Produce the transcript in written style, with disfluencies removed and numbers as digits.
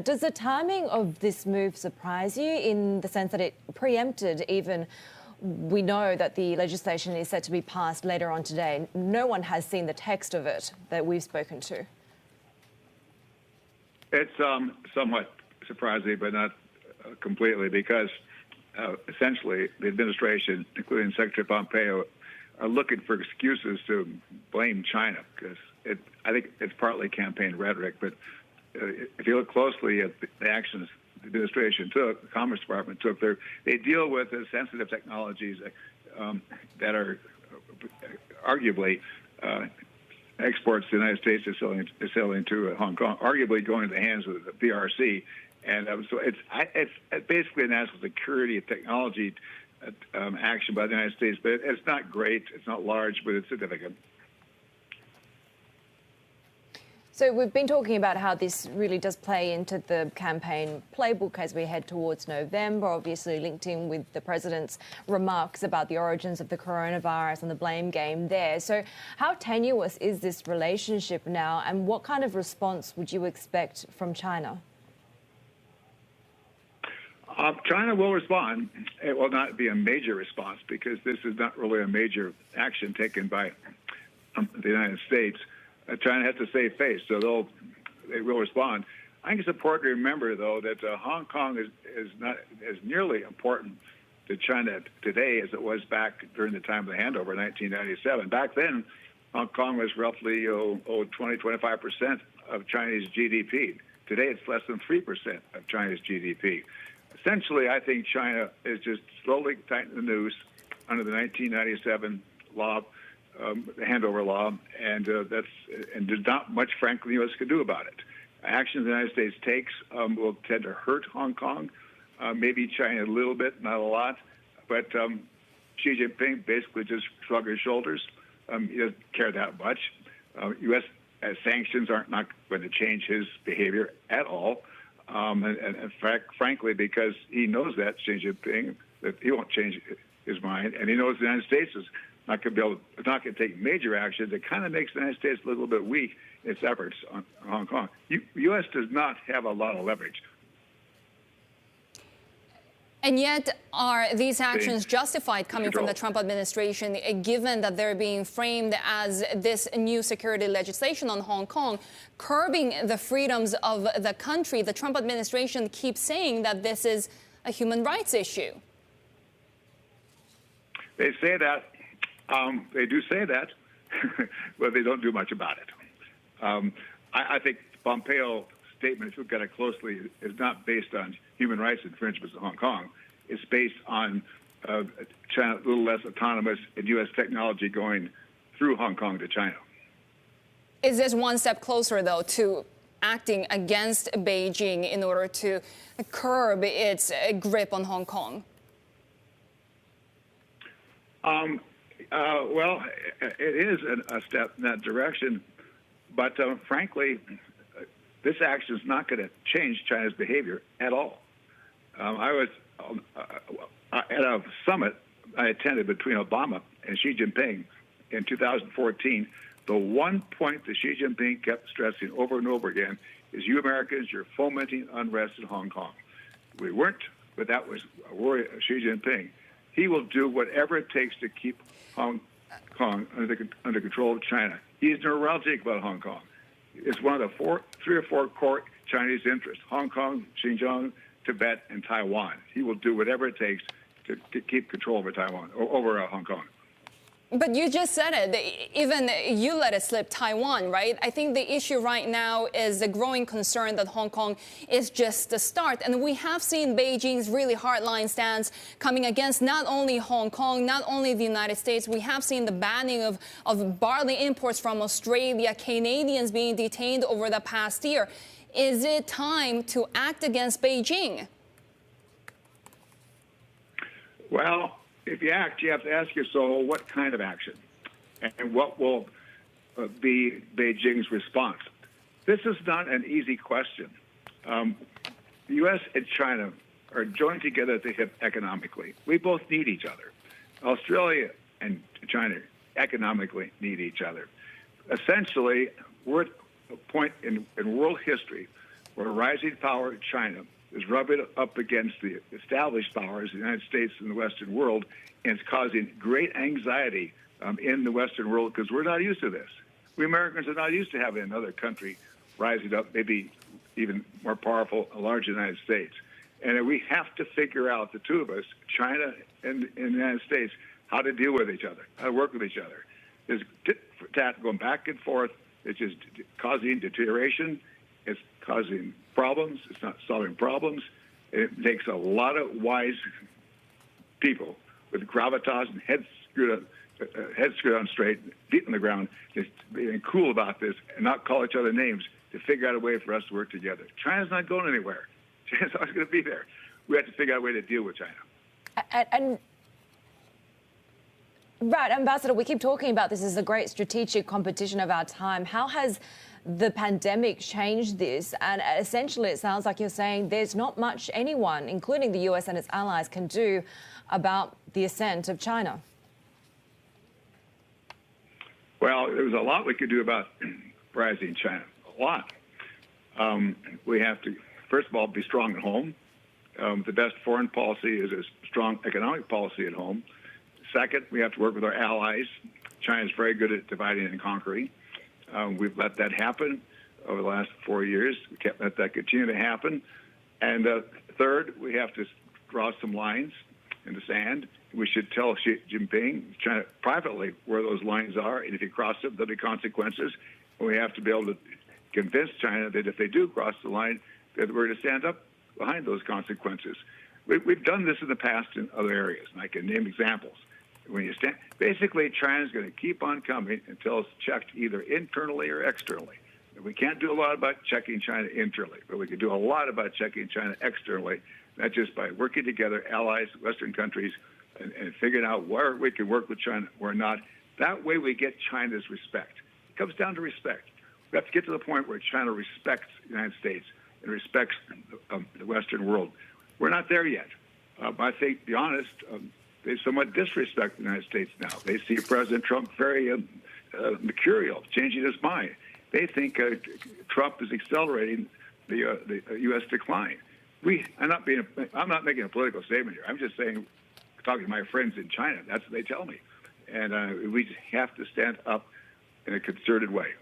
Does the timing of this move surprise you in the sense that it preempted even? We know that the legislation is set to be passed later on today. No one has seen the text of it that we've spoken to. It's somewhat surprising, but not completely, because essentially the administration, including Secretary Pompeo, are looking for excuses to blame China, because I think it's partly campaign rhetoric. But if you look closely at the actions the administration took, the Commerce Department took, they deal with the sensitive technologies that are arguably exports to the United States is selling to Hong Kong, arguably going into the hands of the PRC. And so it's basically a national security and technology action by the United States, but it's not great, it's not large, but it's significant. So we've been talking about how this really does play into the campaign playbook as we head towards November, obviously linked in with the president's remarks about the origins of the coronavirus and the blame game there. So how tenuous is this relationship now, and what kind of response would you expect from China? China will respond. It will not be a major response, because this is not really a major action taken by the United States. China has to save face, so they will respond. I think it's important to remember, though, that Hong Kong is not as nearly important to China today as it was back during the time of the handover in 1997. Back then, Hong Kong was roughly 20-25% of Chinese GDP. Today, it's less than 3% of China's GDP. Essentially, I think China is just slowly tightening the noose under the 1997 law, the handover law, and there's not much, frankly, the U.S. can do about it. Actions the United States takes will tend to hurt Hong Kong, maybe China a little bit, not a lot, but Xi Jinping basically just shrugged his shoulders. He doesn't care that much. U.S. sanctions aren't not going to change his behavior at all, and in fact, frankly, because he knows that, Xi Jinping, that he won't change his mind, and he knows the United States is not going to take major actions. It kind of makes the United States a little bit weak in its efforts on Hong Kong. U.S. does not have a lot of leverage. And yet, are these actions justified coming from the Trump administration, given that they're being framed as this new security legislation on Hong Kong, curbing the freedoms of the country? The Trump administration keeps saying that this is a human rights issue. They say that. They do say that, but they don't do much about it. I think Pompeo's statement, if you look at it closely, is not based on human rights infringements in Hong Kong. It's based on China a little less autonomous and U.S. technology going through Hong Kong to China. Is this one step closer, though, to acting against Beijing in order to curb its grip on Hong Kong? Well, it is a step in that direction, but frankly, this action is not going to change China's behavior at all. I was at a summit I attended between Obama and Xi Jinping in 2014. The one point that Xi Jinping kept stressing over and over again is, you Americans, you're fomenting unrest in Hong Kong. We weren't, but that was a worry of Xi Jinping. He will do whatever it takes to keep Hong Kong under control of China. He's neuralgic about Hong Kong. It's one of the three or four core Chinese interests: Hong Kong, Xinjiang, Tibet, and Taiwan. He will do whatever it takes to keep control over Taiwan, or over Hong Kong. But you just said it. Even you let it slip, Taiwan, right? I think the issue right now is the growing concern that Hong Kong is just the start. And we have seen Beijing's really hardline stance coming against not only Hong Kong, not only the United States. We have seen the banning of barley imports from Australia, Canadians being detained over the past year. Is it time to act against Beijing? Well, if you act, you have to ask yourself, what kind of action? And what will be Beijing's response? This is not an easy question. The U.S. and China are joined together at the hip economically. We both need each other. Australia and China economically need each other. Essentially, we're at a point in world history where a rising power, China, is rubbing up against the established powers, the United States and the Western world, and it's causing great anxiety in the Western world because we're not used to this. We Americans are not used to having another country rising up, maybe even more powerful, a large United States. And we have to figure out, the two of us, China and the United States, how to deal with each other, how to work with each other. There's going back and forth. It's just causing deterioration. It's causing problems. It's not solving problems. It takes a lot of wise people with gravitas and heads screwed on straight, feet on the ground, just being cool about this and not call each other names to figure out a way for us to work together. China's not going anywhere. China's always going to be there. We have to figure out a way to deal with China. Right, Ambassador, we keep talking about this as the great strategic competition of our time. How has the pandemic changed this? And essentially, it sounds like you're saying there's not much anyone, including the US and its allies, can do about the ascent of China. Well, there's a lot we could do about rising China. A lot. We have to, first of all, be strong at home. The best foreign policy is a strong economic policy at home. Second, we have to work with our allies. China's very good at dividing and conquering. We've let that happen over the last 4 years. We can't let that continue to happen. And third, we have to draw some lines in the sand. We should tell Xi Jinping, China, privately where those lines are, and if you cross them, there'll be consequences. And we have to be able to convince China that if they do cross the line, that we're to stand up behind those consequences. We've done this in the past in other areas, and I can name examples. When you stand, basically, China's going to keep on coming until it's checked either internally or externally. We can't do a lot about checking China internally, but we can do a lot about checking China externally. That's just by working together, allies, Western countries, and figuring out where we can work with China, where not. That way we get China's respect. It comes down to respect. We have to get to the point where China respects the United States and respects the Western world. We're not there yet. I think, to be honest, they somewhat disrespect the United States now. They see President Trump very mercurial, changing his mind. They think Trump is accelerating the U.S. decline. I'm not making a political statement here. I'm just saying, talking to my friends in China, that's what they tell me. And we have to stand up in a concerted way.